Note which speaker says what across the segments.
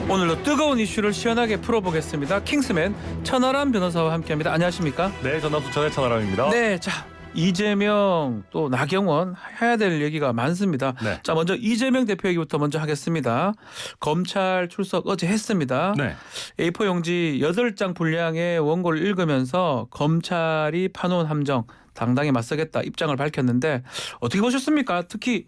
Speaker 1: 오늘도 뜨거운 이슈를 시원하게 풀어보겠습니다. 킹스맨 천하람 변호사와 함께합니다. 안녕하십니까?
Speaker 2: 네, 전남수 전의 천하람입니다.
Speaker 1: 네, 자 이재명 또 나경원 해야 될 얘기가 많습니다.
Speaker 2: 네.
Speaker 1: 자 먼저 이재명 대표 얘기부터 먼저 하겠습니다. 검찰 출석 어제 했습니다.
Speaker 2: 네.
Speaker 1: A4 용지 8장 분량의 원고를 읽으면서 검찰이 파놓은 함정 당당히 맞서겠다 입장을 밝혔는데 어떻게 보셨습니까? 특히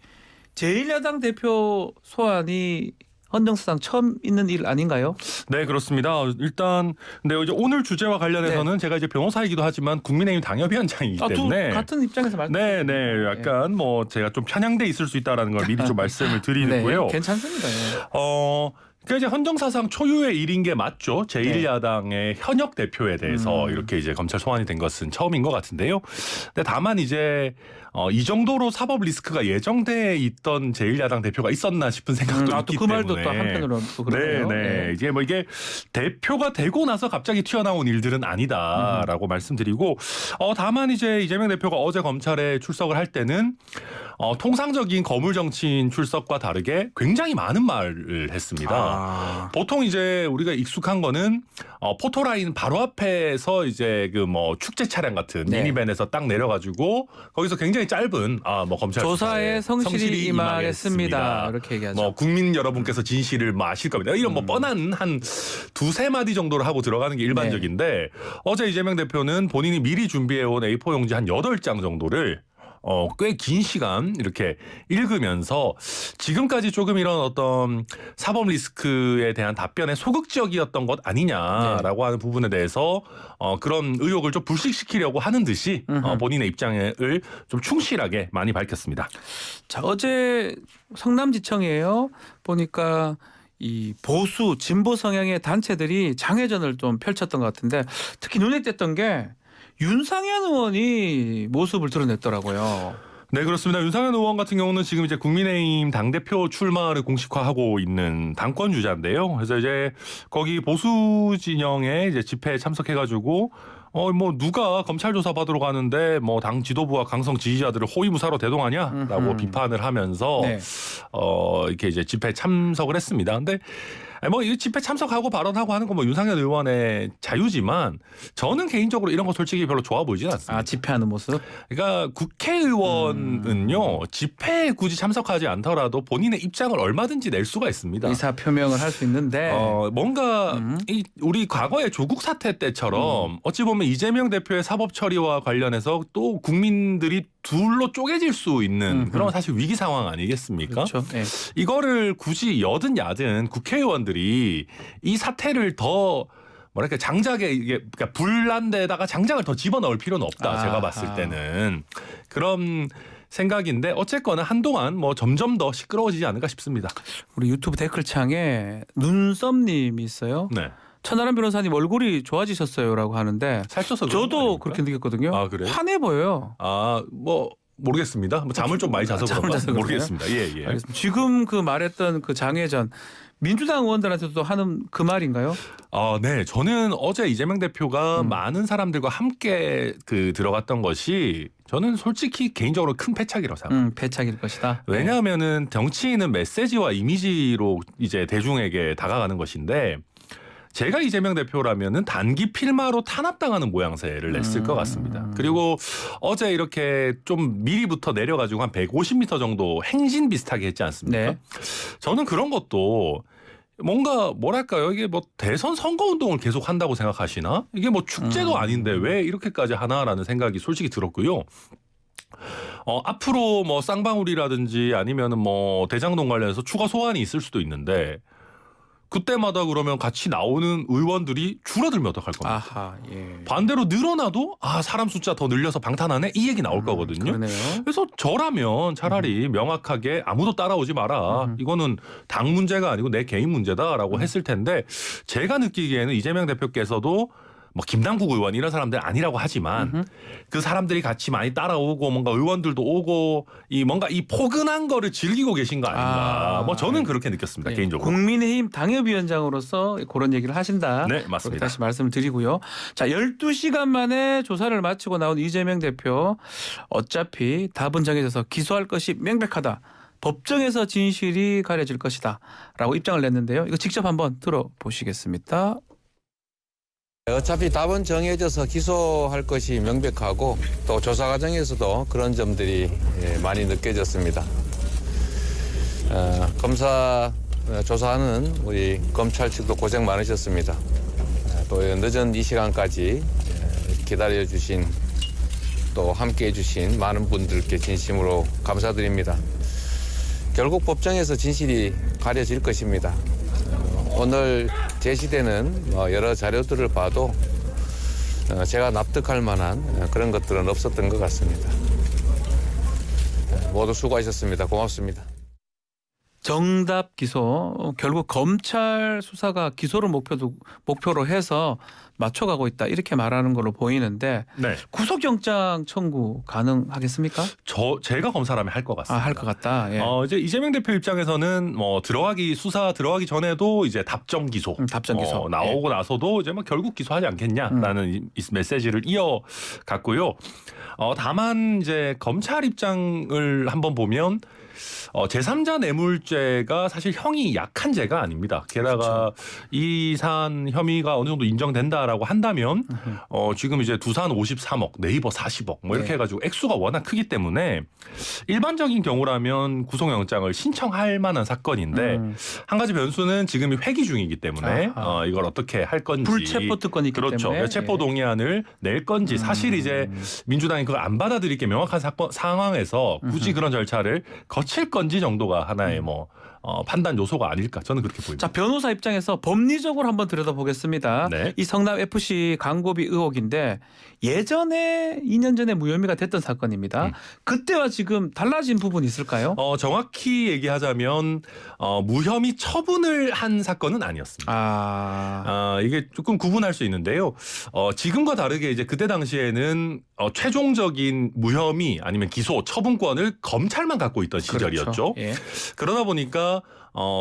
Speaker 1: 제1야당 대표 소환이 헌정사상 처음 있는 일 아닌가요?
Speaker 2: 네, 그렇습니다. 일단 근데 이제 오늘 주제와 관련해서는 제가 이제 변호사이기도 하지만 국민의힘 당협위원장이기 때문에
Speaker 1: 같은 입장에서
Speaker 2: 네, 네, 약간 뭐 제가 좀 편향돼 있을 수 있다라는 걸 미리 좀 말씀을 드리고요.
Speaker 1: 네, 괜찮습니다.
Speaker 2: 그러니까 이제 헌정사상 초유의 일인 게 맞죠. 제1야당의 현역 대표에 대해서 이렇게 이제 검찰 소환이 된 것은 처음인 것 같은데요. 근데 다만 이제 이 정도로 사법 리스크가 예정돼 있던 제1야당 대표가 있었나 싶은 생각도 있기
Speaker 1: 그
Speaker 2: 때문에.
Speaker 1: 말도 또 한편으로 또 그러네요.
Speaker 2: 네. 이게 뭐 이게 대표가 되고 나서 갑자기 튀어나온 일들은 아니다라고 말씀드리고 다만 이제 이재명 대표가 어제 검찰에 출석을 할 때는 통상적인 거물 정치인 출석과 다르게 굉장히 많은 말을 했습니다. 보통 이제 우리가 익숙한 거는 포토라인 바로 앞에서 이제 그 뭐 축제 차량 같은 미니밴에서 딱 내려가지고 거기서 굉장히 짧은 뭐 검찰
Speaker 1: 조사에 성실히 임하겠습니다. 이렇게 얘기하죠.
Speaker 2: 뭐 국민 여러분께서 진실을 아실 겁니다. 이런 뭐 뻔한 한 두세 마디 정도를 하고 들어가는 게 일반적인데 어제 이재명 대표는 본인이 미리 준비해온 A4 용지 한 8장 정도를 꽤 긴 시간 이렇게 읽으면서 지금까지 조금 이런 어떤 사법 리스크에 대한 답변에 소극적이었던 것 아니냐라고 하는 부분에 대해서 그런 의혹을 좀 불식시키려고 하는 듯이 본인의 입장을 좀 충실하게 많이 밝혔습니다.
Speaker 1: 자, 어제 성남지청이에요. 보니까 이 보수 진보 성향의 단체들이 장외전을 좀 펼쳤던 것 같은데 특히 눈에 띄었던 게 윤상현 의원이 모습을 드러냈더라고요.
Speaker 2: 네, 그렇습니다. 윤상현 의원 같은 경우는 지금 이제 국민의힘 당대표 출마를 공식화하고 있는 당권 주자인데요. 그래서 이제 거기 보수 진영에 이제 집회에 참석해가지고 뭐 누가 검찰 조사 받으러 가는데 뭐 당 지도부와 강성 지지자들을 호위무사로 대동하냐라고 비판을 하면서 이렇게 이제 집회에 참석을 했습니다. 근데 뭐 이 집회 참석하고 발언하고 하는 건 뭐 윤상현 의원의 자유지만 저는 개인적으로 이런 거 솔직히 별로 좋아 보이진 않습니다.
Speaker 1: 집회하는 모습?
Speaker 2: 그러니까 국회의원은요 집회에 굳이 참석하지 않더라도 본인의 입장을 얼마든지 낼 수가 있습니다.
Speaker 1: 의사 표명을 할 수 있는데
Speaker 2: 뭔가 우리 과거의 조국 사태 때처럼 어찌 보면 이재명 대표의 사법 처리와 관련해서 또 국민들이 둘로 쪼개질 수 있는 그런 사실 위기 상황 아니겠습니까?
Speaker 1: 그렇죠. 네.
Speaker 2: 이거를 굳이 여든 야든 국회의원들이 이 사태를 더 뭐랄까 장작에 이게 그러니까 불난 데다가 장작을 더 집어넣을 필요는 없다. 제가 봤을 때는 그런 생각인데 어쨌거나 한동안 뭐 점점 더 시끄러워지지 않을까 싶습니다.
Speaker 1: 우리 유튜브 댓글창에 눈썸님이 있어요.
Speaker 2: 네.
Speaker 1: 천하람 변호사님 얼굴이 좋아지셨어요라고 하는데
Speaker 2: 살쪄서
Speaker 1: 저도 그렇게 느꼈거든요.
Speaker 2: 아, 그래요?
Speaker 1: 환해 보여요.
Speaker 2: 뭐 모르겠습니다. 뭐 잠을 좀 많이 자서 그런가 모르겠습니다. 예.
Speaker 1: 알겠습니다. 지금 그 말했던 그 장외전 민주당 의원들한테도 하는 그 말인가요?
Speaker 2: 네. 저는 어제 이재명 대표가 많은 사람들과 함께 들어갔던 것이 저는 솔직히 개인적으로 큰 패착이라고 생각합니다.
Speaker 1: 패착일 것이다.
Speaker 2: 왜냐하면은 정치인은 메시지와 이미지로 이제 대중에게 다가가는 것인데 제가 이재명 대표라면은 단기 필마로 탄압당하는 모양새를 냈을 것 같습니다. 그리고 어제 이렇게 좀 미리부터 내려가지고 한 150m 정도 행진 비슷하게 했지 않습니까?
Speaker 1: 네.
Speaker 2: 저는 그런 것도 뭔가 뭐랄까요? 이게 뭐 대선 선거운동을 계속 한다고 생각하시나? 이게 뭐 축제도 아닌데 왜 이렇게까지 하나라는 생각이 솔직히 들었고요. 앞으로 뭐 쌍방울이라든지 아니면은 뭐 대장동 관련해서 추가 소환이 있을 수도 있는데 그때마다 그러면 같이 나오는 의원들이 줄어들면 어떡할 겁니까?
Speaker 1: 아하, 예.
Speaker 2: 반대로 늘어나도 사람 숫자 더 늘려서 방탄하네 이 얘기 나올 거거든요.
Speaker 1: 그러네요.
Speaker 2: 그래서 저라면 차라리 명확하게 아무도 따라오지 마라. 이거는 당 문제가 아니고 내 개인 문제다라고 했을 텐데 제가 느끼기에는 이재명 대표께서도 뭐 김남국 의원 이런 사람들 아니라고 하지만 그 사람들이 같이 많이 따라오고 뭔가 의원들도 오고 이 뭔가 이 포근한 거를 즐기고 계신 거 아닌가. 뭐 저는 그렇게 느꼈습니다. 개인적으로.
Speaker 1: 국민의힘 당협위원장으로서 그런 얘기를 하신다.
Speaker 2: 네, 맞습니다.
Speaker 1: 다시 말씀을 드리고요. 자, 12시간 만에 조사를 마치고 나온 이재명 대표 어차피 답은 정해져서 기소할 것이 명백하다. 법정에서 진실이 가려질 것이다라고 입장을 냈는데요. 이거 직접 한번 들어보시겠습니다.
Speaker 3: 어차피 답은 정해져서 기소할 것이 명백하고 또 조사 과정에서도 그런 점들이 많이 느껴졌습니다. 검사 조사하는 우리 검찰 측도 고생 많으셨습니다. 또 늦은 이 시간까지 기다려주신 또 함께해 주신 많은 분들께 진심으로 감사드립니다. 결국 법정에서 진실이 가려질 것입니다. 오늘 제시되는 여러 자료들을 봐도 제가 납득할 만한 그런 것들은 없었던 것 같습니다. 모두 수고하셨습니다. 고맙습니다.
Speaker 1: 정답 기소. 결국 검찰 수사가 기소를 목표로 해서 맞춰가고 있다 이렇게 말하는 걸로 보이는데
Speaker 2: 네.
Speaker 1: 구속영장 청구 가능하겠습니까?
Speaker 2: 제가 검사라면 할 것 같습니다.
Speaker 1: 할 것 같다. 예.
Speaker 2: 이제 이재명 대표 입장에서는 뭐 수사 들어가기 전에도 이제 답정 기소,
Speaker 1: 답정 기소
Speaker 2: 나오고 나서도 이제 뭐 결국 기소하지 않겠냐라는 이 메시지를 이어갔고요. 다만 이제 검찰 입장을 한번 보면 제3자 뇌물죄가 사실 형이 약한 죄가 아닙니다. 게다가 이 사안 혐의가 어느 정도 인정된다라고 한다면 지금 이제 두산 53억, 네이버 40억 뭐 이렇게 해가지고 액수가 워낙 크기 때문에 일반적인 경우라면 구속영장을 신청할 만한 사건인데 한 가지 변수는 지금 회기 중이기 때문에 이걸 어떻게 할 건지
Speaker 1: 불체포 특권이 있기
Speaker 2: 그렇죠.
Speaker 1: 때문에
Speaker 2: 체포 동의안을 낼 건지 사실 이제 민주당이 그걸 안 받아들일 게 명확한 상황에서 굳이 그런 절차를 거칠 건지 정도가 하나의 판단 요소가 아닐까 저는 그렇게 보입니다.
Speaker 1: 자, 변호사 입장에서 법리적으로 한번 들여다보겠습니다.
Speaker 2: 네.
Speaker 1: 이 성남 FC 광고비 의혹인데 예전에 2년 전에 무혐의가 됐던 사건입니다. 그때와 지금 달라진 부분이 있을까요?
Speaker 2: 정확히 얘기하자면 무혐의 처분을 한 사건은 아니었습니다. 이게 조금 구분할 수 있는데요. 지금과 다르게 이제 그때 당시에는 최종적인 무혐의 아니면 기소 처분권을 검찰만 갖고 있던 시절이었죠.
Speaker 1: 그렇죠. 예.
Speaker 2: 그러다 보니까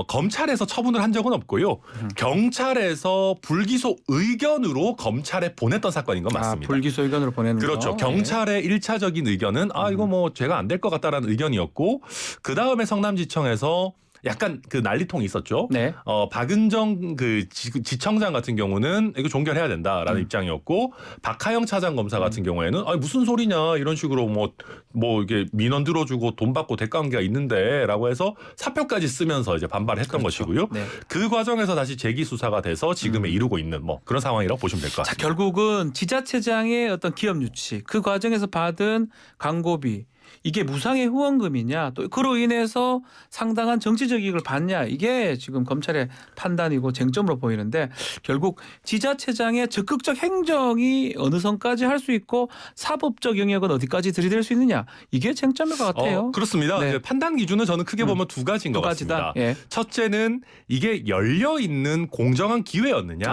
Speaker 2: 검찰에서 처분을 한 적은 없고요. 경찰에서 불기소 의견으로 검찰에 보냈던 사건인 건 맞습니다.
Speaker 1: 불기소 의견으로 보내는
Speaker 2: 그렇죠.
Speaker 1: 거.
Speaker 2: 경찰의 1차적인 의견은 이거 뭐 죄가 안 될 것 같다라는 의견이었고 그다음에 성남지청에서 약간 그 난리통이 있었죠.
Speaker 1: 네.
Speaker 2: 박은정 그 지청장 같은 경우는 이거 종결해야 된다라는 입장이었고 박하영 차장 검사 같은 경우에는 무슨 소리냐 이런 식으로 뭐 이게 민원 들어주고 돈 받고 대가관계가 있는데라고 해서 사표까지 쓰면서 이제 반발했던
Speaker 1: 그렇죠.
Speaker 2: 것이고요.
Speaker 1: 네.
Speaker 2: 그 과정에서 다시 재기 수사가 돼서 지금에 이르고 있는 그런 상황이라고 보시면 될 것
Speaker 1: 자,
Speaker 2: 같습니다.
Speaker 1: 결국은 지자체장의 어떤 기업 유치, 그 과정에서 받은 광고비 이게 무상의 후원금이냐 또 그로 인해서 상당한 정치적 이익을 받냐 이게 지금 검찰의 판단이고 쟁점으로 보이는데 결국 지자체장의 적극적 행정이 어느 선까지 할 수 있고 사법적 영역은 어디까지 들이댈 수 있느냐 이게 쟁점일 것 같아요.
Speaker 2: 그렇습니다.
Speaker 1: 네.
Speaker 2: 이제 판단 기준은 저는 크게 보면 두 가지인 것 같습니다.
Speaker 1: 예.
Speaker 2: 첫째는 이게 열려 있는 공정한 기회였느냐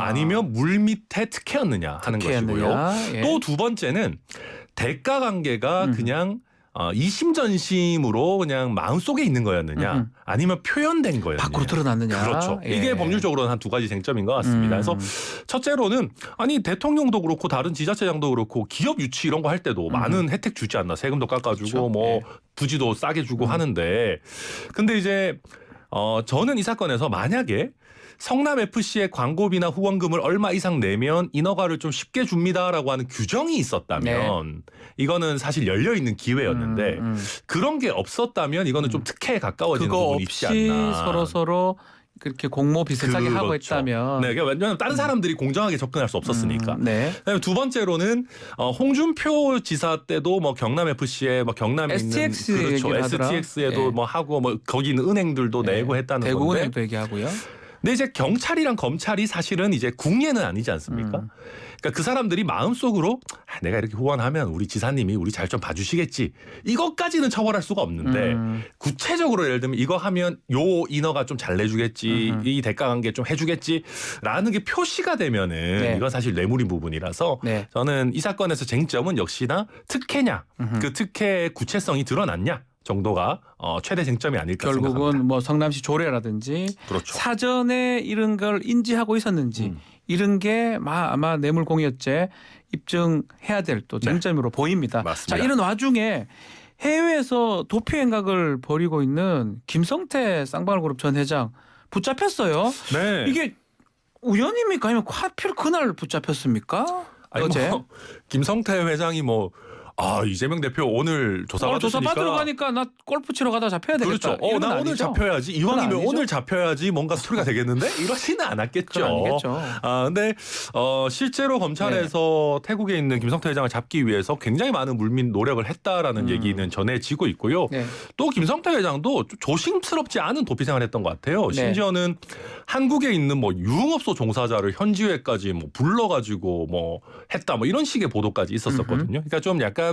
Speaker 2: 아니면 물 밑에 특혜였느냐 하는 것이고요.
Speaker 1: 예.
Speaker 2: 또 두 번째는 대가 관계가 그냥 이심전심으로 그냥 마음속에 있는 거였느냐 아니면 표현된 거였느냐.
Speaker 1: 밖으로 드러났느냐.
Speaker 2: 그렇죠.
Speaker 1: 예.
Speaker 2: 이게 법률적으로는 한 두 가지 쟁점인 것 같습니다. 그래서 첫째로는 대통령도 그렇고 다른 지자체장도 그렇고 기업 유치 이런 거 할 때도 많은 혜택 주지 않나. 세금도 깎아주고
Speaker 1: 그렇죠.
Speaker 2: 부지도 싸게 주고 하는데 근데 이제 저는 이 사건에서 만약에 성남FC의 광고비나 후원금을 얼마 이상 내면 인허가를 좀 쉽게 줍니다라고 하는 규정이 있었다면 이거는 사실 열려있는 기회였는데 그런 게 없었다면 이거는 좀 특혜에 가까워지는 부분이 있지 않나.
Speaker 1: 그거 없이 서로 그렇게 공모 비슷하게 하고
Speaker 2: 그렇죠.
Speaker 1: 있다면.
Speaker 2: 네, 왜냐하면 다른 사람들이 공정하게 접근할 수 없었으니까.
Speaker 1: 네.
Speaker 2: 두 번째로는 홍준표 지사 때도 경남FC에 경남에
Speaker 1: STX
Speaker 2: 있는
Speaker 1: 얘기를 하더라.
Speaker 2: STX에도
Speaker 1: 예.
Speaker 2: 하고 거기 있는 은행들도 내고 했다는 건데.
Speaker 1: 대구은행도 얘기하고요.
Speaker 2: 근데 이제 경찰이랑 검찰이 사실은 이제 국예는 아니지 않습니까? 그러니까 그 사람들이 마음속으로 내가 이렇게 후원하면 우리 지사님이 우리 잘 좀 봐주시겠지. 이것까지는 처벌할 수가 없는데 구체적으로 예를 들면 이거 하면 요 인허가 좀 잘 내주겠지. 이 대가 관계 좀 해주겠지라는 게 표시가 되면은
Speaker 1: 네.
Speaker 2: 이건 사실 뇌물인 부분이라서
Speaker 1: 네.
Speaker 2: 저는 이 사건에서 쟁점은 역시나 특혜냐. 그 특혜의 구체성이 드러났냐. 정도가 최대 쟁점이 아닐까 생각합니다.
Speaker 1: 결국은 성남시 조례라든지
Speaker 2: 그렇죠.
Speaker 1: 사전에 이런 걸 인지하고 있었는지 이런 게 아마 뇌물공여죄 입증해야 될 또 쟁점으로 보입니다.
Speaker 2: 맞습니다.
Speaker 1: 자, 이런 와중에 해외에서 도피 행각을 벌이고 있는 김성태 쌍방울그룹 전 회장 붙잡혔어요.
Speaker 2: 네.
Speaker 1: 이게 우연입니까? 아니면 하필 그날 붙잡혔습니까?
Speaker 2: 아니,
Speaker 1: 어제
Speaker 2: 뭐 김성태 회장이 뭐 이재명 대표 오늘 조사
Speaker 1: 조사
Speaker 2: 받으시니까
Speaker 1: 받으러 가니까 나 골프 치러 가다 잡혀야 되겠다.
Speaker 2: 그렇죠. 나 오늘 잡혀야지. 이왕이면
Speaker 1: 아니죠.
Speaker 2: 오늘 잡혀야지 뭔가 스토리가 되겠는데 이러지는 않았겠죠.
Speaker 1: 그건 아니겠죠.
Speaker 2: 근데 실제로 검찰에서 태국에 있는 김성태 회장을 잡기 위해서 굉장히 많은 물밑 노력을 했다라는 얘기는 전해지고 있고요.
Speaker 1: 네.
Speaker 2: 또 김성태 회장도 조심스럽지 않은 도피 생활을 했던 것 같아요.
Speaker 1: 네.
Speaker 2: 심지어는 한국에 있는 뭐 유흥업소 종사자를 현지회까지 뭐 불러가지고 뭐 했다 뭐 이런 식의 보도까지 있었었거든요. 그러니까 좀 약간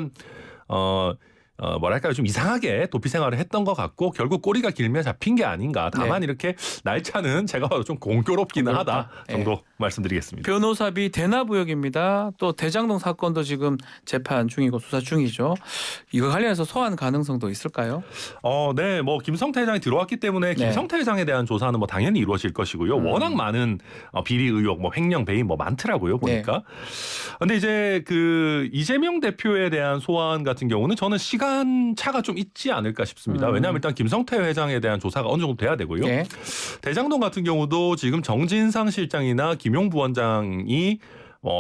Speaker 2: 뭐랄까요, 좀 이상하게 도피 생활을 했던 것 같고 결국 꼬리가 길면 잡힌 게 아닌가. 다만 이렇게 날짜는 제가 봐도 좀 공교롭기는 하다 정도 말씀드리겠습니다.
Speaker 1: 변호사비 대납 의혹입니다. 또 대장동 사건도 지금 재판 중이고 수사 중이죠. 이거 관련해서 소환 가능성도 있을까요?
Speaker 2: 네, 뭐 김성태 회장이 들어왔기 때문에 김성태 회장에 대한 조사는 뭐 당연히 이루어질 것이고요. 워낙 많은 비리 의혹, 뭐 횡령, 배임 뭐 많더라고요 보니까. 근데 이제 그 이재명 대표에 대한 소환 같은 경우는 저는 시간 차가 좀 있지 않을까 싶습니다. 왜냐하면 일단 김성태 회장에 대한 조사가 어느 정도 돼야 되고요. 대장동 같은 경우도 지금 정진상 실장이나 김용 부원장이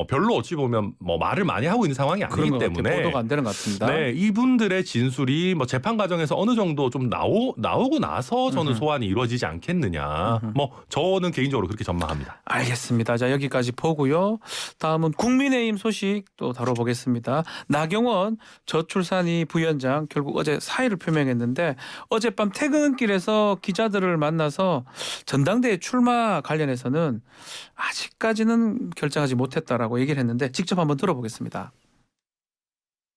Speaker 2: 별로 어찌 보면 뭐 말을 많이 하고 있는 상황이 아니기 때문에
Speaker 1: 보도가 안 되는 것 같습니다.
Speaker 2: 네, 이분들의 진술이 뭐 재판 과정에서 어느 정도 좀 나오고 나서 저는 소환이 이루어지지 않겠느냐. 뭐 저는 개인적으로 그렇게 전망합니다.
Speaker 1: 알겠습니다. 자, 여기까지 보고요. 다음은 국민의힘 소식 또 다뤄보겠습니다. 나경원 저출산위 부위원장 결국 어제 사의를 표명했는데 어젯밤 퇴근길에서 기자들을 만나서 전당대회 출마 관련해서는 아직까지는 결정하지 못했다라고 얘기를 했는데 직접 한번 들어보겠습니다.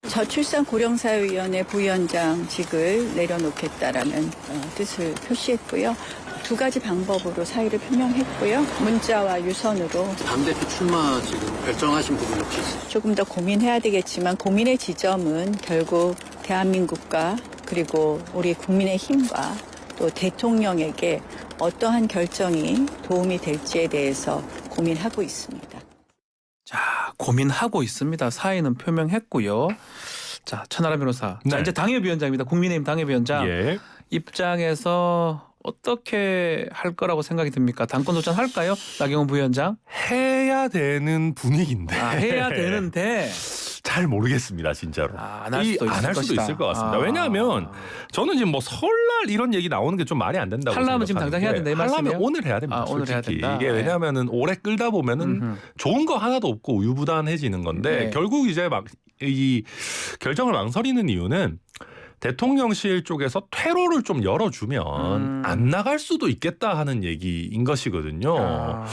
Speaker 4: 저출산 고령사회위원회 부위원장직을 내려놓겠다라는 뜻을 표시했고요. 두 가지 방법으로 사의를 표명했고요. 문자와 유선으로.
Speaker 5: 당대표 출마 지금 결정하신 부분 혹시 있으세요?
Speaker 4: 조금 더 고민해야 되겠지만 고민의 지점은 결국 대한민국과 그리고 우리 국민의 힘과 또 대통령에게 어떠한 결정이 도움이 될지에 대해서 고민하고 있습니다.
Speaker 1: 자, 고민하고 있습니다. 사의는 표명했고요. 자, 천하람 변호사. 자, 이제 당협위원장입니다. 국민의힘 당협위원장. 입장에서 어떻게 할 거라고 생각이 듭니까? 당권 도전 할까요? 나경원 부위원장?
Speaker 2: 해야 되는 분위기인데.
Speaker 1: 해야 되는데.
Speaker 2: 잘 모르겠습니다, 진짜로.
Speaker 1: 안 할 수도
Speaker 2: 있을 것 같습니다. 왜냐하면 저는 지금 뭐 설날 이런 얘기 나오는 게 좀 말이 안 된다고
Speaker 1: 하려면 지금 당장 해야 된다 이 말씀이에요?
Speaker 2: 하려면 오늘 해야 됩니다.
Speaker 1: 오늘 해야 된다.
Speaker 2: 이게 왜냐하면은 오래 끌다 보면은 좋은 거 하나도 없고 우유부단해지는 건데 결국 이제 막 이 결정을 망설이는 이유는 대통령실 쪽에서 퇴로를 좀 열어주면 안 나갈 수도 있겠다 하는 얘기인 것이거든요.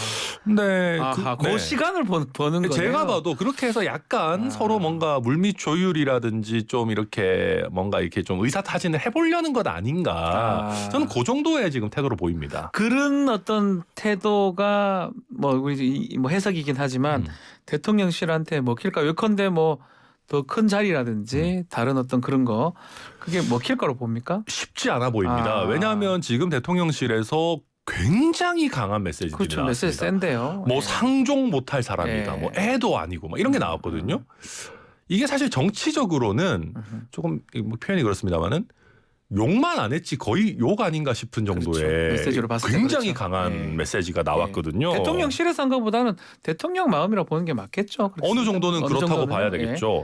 Speaker 2: 근데
Speaker 1: 그 시간을 버는 거예요.
Speaker 2: 제가 봐도 그렇게 해서 약간 서로 뭔가 물밑 조율이라든지 좀 이렇게 뭔가 이렇게 좀 의사타진을 해보려는 것 아닌가. 저는 그 정도의 지금 태도로 보입니다.
Speaker 1: 그런 어떤 태도가 뭐 해석이긴 하지만 대통령실한테 먹힐까? 예컨대 뭐 더 큰 자리라든지 다른 어떤 그런 거 그게 먹힐 거로 봅니까?
Speaker 2: 쉽지 않아 보입니다. 왜냐하면 지금 대통령실에서 굉장히 강한 메시지들이
Speaker 1: 그렇죠.
Speaker 2: 나왔습니다.
Speaker 1: 메시지 센데요.
Speaker 2: 뭐 상종 못할 사람이다. 뭐 애도 아니고 뭐 이런 게 나왔거든요. 이게 사실 정치적으로는 조금 뭐 표현이 그렇습니다만은 욕만 안 했지 거의 욕 아닌가 싶은 정도의
Speaker 1: 메시지로 봤을 때
Speaker 2: 굉장히 강한 메시지가 나왔거든요.
Speaker 1: 대통령실에서 한 것보다는 대통령 마음이라고 보는 게 맞겠죠.
Speaker 2: 어느 정도는 그렇다고 봐야 되겠죠.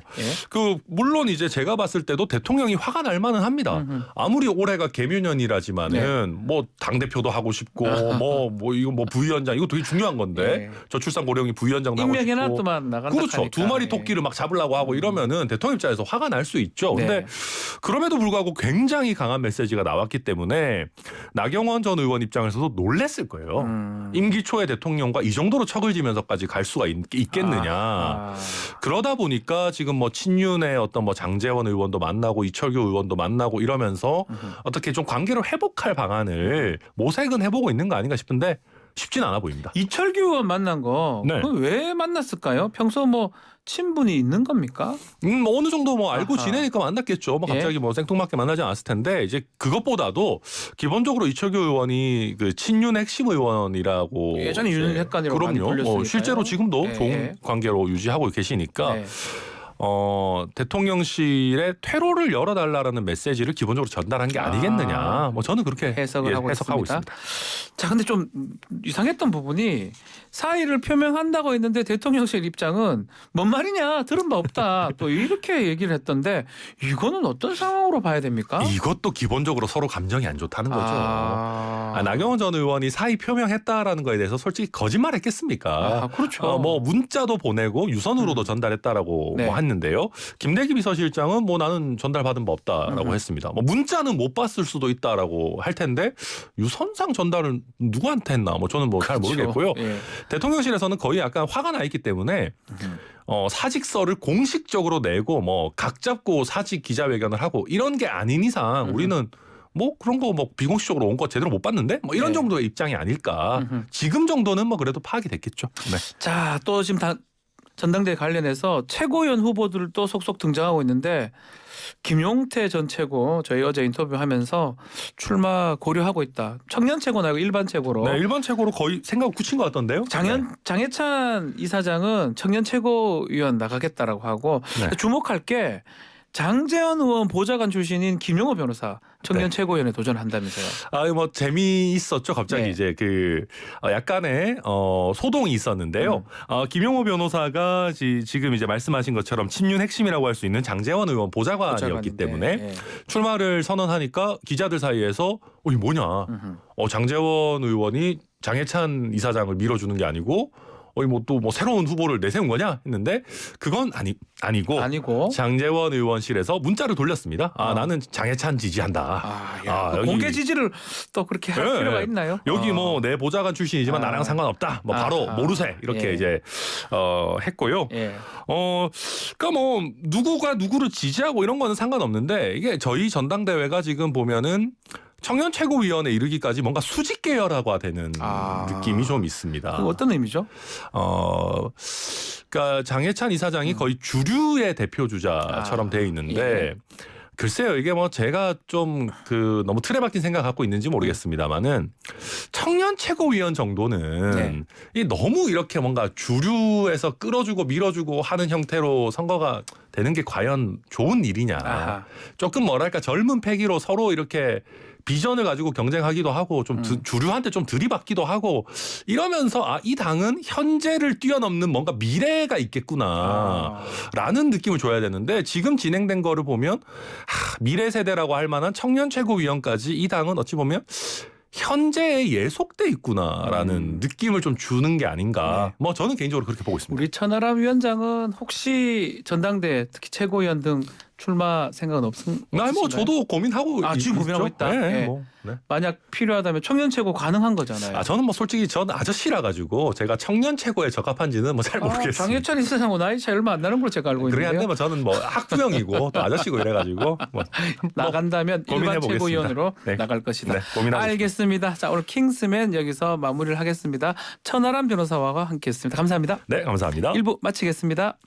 Speaker 2: 그 물론 이제 제가 봤을 때도 대통령이 화가 날 만은 합니다. 아무리 올해가 개묘년이라지만은 뭐 당 대표도 하고 싶고 뭐 이거 뭐 부위원장 이거 되게 중요한 건데 저출산 고령이 부위원장 나고 싶고
Speaker 1: 임명해놨더만 나간다.
Speaker 2: 그렇죠. 두 마리 토끼를 막 잡으려고 하고 이러면은 대통령 입장에서 화가 날 수 있죠. 근데 그럼에도 불구하고 굉장히 강한 메시지가 나왔기 때문에 나경원 전 의원 입장에서도 놀랬을 거예요. 임기 초에 대통령과 이 정도로 척을 지면서까지 갈 수가 있겠느냐. 그러다 보니까 지금 뭐 친윤의 어떤 뭐 장제원 의원도 만나고 이철규 의원도 만나고 이러면서 어떻게 좀 관계를 회복할 방안을 모색은 해보고 있는 거 아닌가 싶은데 쉽진 않아 보입니다.
Speaker 1: 이철규 의원 만난 거 그건 왜 만났을까요? 평소 뭐 친분이 있는 겁니까?
Speaker 2: 뭐 어느 정도 뭐 알고 지내니까 만났겠죠. 뭐 갑자기 뭐 생뚱맞게 만나지 않았을 텐데 이제 그것보다도 기본적으로 이철규 의원이 그 친윤 핵심 의원이라고
Speaker 1: 예전에 윤핵관이라고 많이 불렸으니까요.
Speaker 2: 실제로 지금도 좋은 관계로 유지하고 계시니까 대통령실에 퇴로를 열어달라라는 메시지를 기본적으로 전달한 게 아니겠느냐. 뭐 저는 그렇게
Speaker 1: 해석을 하고
Speaker 2: 해석하고
Speaker 1: 있습니다. 자, 근데 좀 이상했던 부분이 사의를 표명한다고 했는데 대통령실 입장은 뭔 말이냐 들은 바 없다 또 이렇게 얘기를 했던데 이거는 어떤 상황으로 봐야 됩니까?
Speaker 2: 이것도 기본적으로 서로 감정이 안 좋다는 거죠.
Speaker 1: 아,
Speaker 2: 나경원 전 의원이 사의 표명했다라는 거에 대해서 솔직히 거짓말했겠습니까?
Speaker 1: 그렇죠.
Speaker 2: 뭐 문자도 보내고 유선으로도 전달했다라고
Speaker 1: 네.
Speaker 2: 뭐 했는데요. 김대기 비서실장은 뭐 나는 전달받은 바 없다라고 했습니다. 뭐 문자는 못 봤을 수도 있다라고 할 텐데 유선상 전달은 누구한테 했나? 뭐 저는 뭐 잘
Speaker 1: 그렇죠.
Speaker 2: 모르겠고요.
Speaker 1: 예.
Speaker 2: 대통령실에서는 거의 약간 화가 나 있기 때문에 사직서를 공식적으로 내고 뭐 각 잡고 사직 기자회견을 하고 이런 게 아닌 이상 우리는 뭐 그런 거 뭐 비공식적으로 온 거 제대로 못 봤는데 뭐 이런
Speaker 1: 네.
Speaker 2: 정도의 입장이 아닐까. 지금 정도는 뭐 그래도 파악이 됐겠죠. 네.
Speaker 1: 자, 또 지금 전당대회 관련해서 최고위원 후보들도 속속 등장하고 있는데 김용태 전 최고 저희 어제 인터뷰하면서 출마 고려하고 있다. 청년 최고 말고 일반 최고로.
Speaker 2: 네, 일반 최고로 거의 생각 굳힌 것 같던데요.
Speaker 1: 장해찬 이사장은 청년 최고위원 나가겠다라고 하고
Speaker 2: 네.
Speaker 1: 주목할 게 장제원 의원 보좌관 출신인 김용호 변호사 청년
Speaker 2: 네.
Speaker 1: 최고위원에 도전한다면서요.
Speaker 2: 뭐 재미있었죠. 갑자기
Speaker 1: 네.
Speaker 2: 이제 약간의 소동이 있었는데요. 김용호 변호사가 지금 이제 말씀하신 것처럼 친윤 핵심이라고 할 수 있는 장제원 의원 보좌관이었기
Speaker 1: 보좌관인데,
Speaker 2: 때문에
Speaker 1: 예.
Speaker 2: 출마를 선언하니까 기자들 사이에서 이 뭐냐? 장제원 의원이 장해찬 이사장을 밀어주는 게 아니고 또 새로운 후보를 내세운 거냐 했는데 그건 아니고 장제원 의원실에서 문자를 돌렸습니다. 나는 장해찬 지지한다.
Speaker 1: 여기 공개 지지를 또 그렇게 할
Speaker 2: 네.
Speaker 1: 필요가 있나요?
Speaker 2: 여기 뭐 내 보좌관 출신이지만 나랑 상관없다. 뭐 바로 모르세 이렇게
Speaker 1: 예.
Speaker 2: 이제 했고요.
Speaker 1: 예.
Speaker 2: 그러니까 뭐 누구가 누구를 지지하고 이런 거는 상관없는데 이게 저희 전당대회가 지금 보면은 청년 최고위원회 이르기까지 뭔가 수직 계열화가 되는 느낌이 좀 있습니다.
Speaker 1: 어떤 의미죠?
Speaker 2: 그러니까 장해찬 이사장이 거의 주류의 대표 주자처럼 돼 있는데
Speaker 1: 예.
Speaker 2: 글쎄요, 이게 뭐 제가 좀 너무 틀에 박힌 생각 갖고 있는지 모르겠습니다만은 청년 최고위원 정도는
Speaker 1: 네.
Speaker 2: 이 너무 이렇게 뭔가 주류에서 끌어주고 밀어주고 하는 형태로 선거가 되는 게 과연 좋은 일이냐.
Speaker 1: 아하.
Speaker 2: 조금 뭐랄까 젊은 패기로 서로 이렇게 비전을 가지고 경쟁하기도 하고 좀 주류한테 좀 들이받기도 하고 이러면서 이 당은 현재를 뛰어넘는 뭔가 미래가 있겠구나라는 느낌을 줘야 되는데 지금 진행된 거를 보면 미래 세대라고 할 만한 청년 최고위원까지 이 당은 어찌 보면 현재에 예속돼 있구나라는 느낌을 좀 주는 게 아닌가.
Speaker 1: 네.
Speaker 2: 뭐 저는 개인적으로 그렇게 보고 있습니다.
Speaker 1: 우리 천하람 위원장은 혹시 전당대 특히 최고위원 등 출마 생각은 없으신가요?
Speaker 2: 뭐 저도 고민하고
Speaker 1: 지금 고민하고 있다.
Speaker 2: 네,
Speaker 1: 네.
Speaker 2: 네.
Speaker 1: 만약 필요하다면 청년 최고 가능한 거잖아요.
Speaker 2: 저는 뭐 솔직히 전 아저씨라 가지고 제가 청년 최고에 적합한지는 뭐 잘 모르겠습니다.
Speaker 1: 장해찬 이사장하고 나이 차이 얼마 안 나는 걸로 제가 알고
Speaker 2: 그러긴
Speaker 1: 있는데요.
Speaker 2: 한데 뭐 저는 뭐 학부형이고 또 아저씨고 이래가지고 뭐
Speaker 1: 나간다면 일반
Speaker 2: 고민해보겠습니다.
Speaker 1: 최고위원으로
Speaker 2: 네.
Speaker 1: 나갈 것이다.
Speaker 2: 네, 고민하고
Speaker 1: 알겠습니다. 자, 오늘 킹스맨 여기서 마무리를 하겠습니다. 천하람 변호사와 함께했습니다. 감사합니다.
Speaker 2: 네, 감사합니다.
Speaker 1: 1부 마치겠습니다.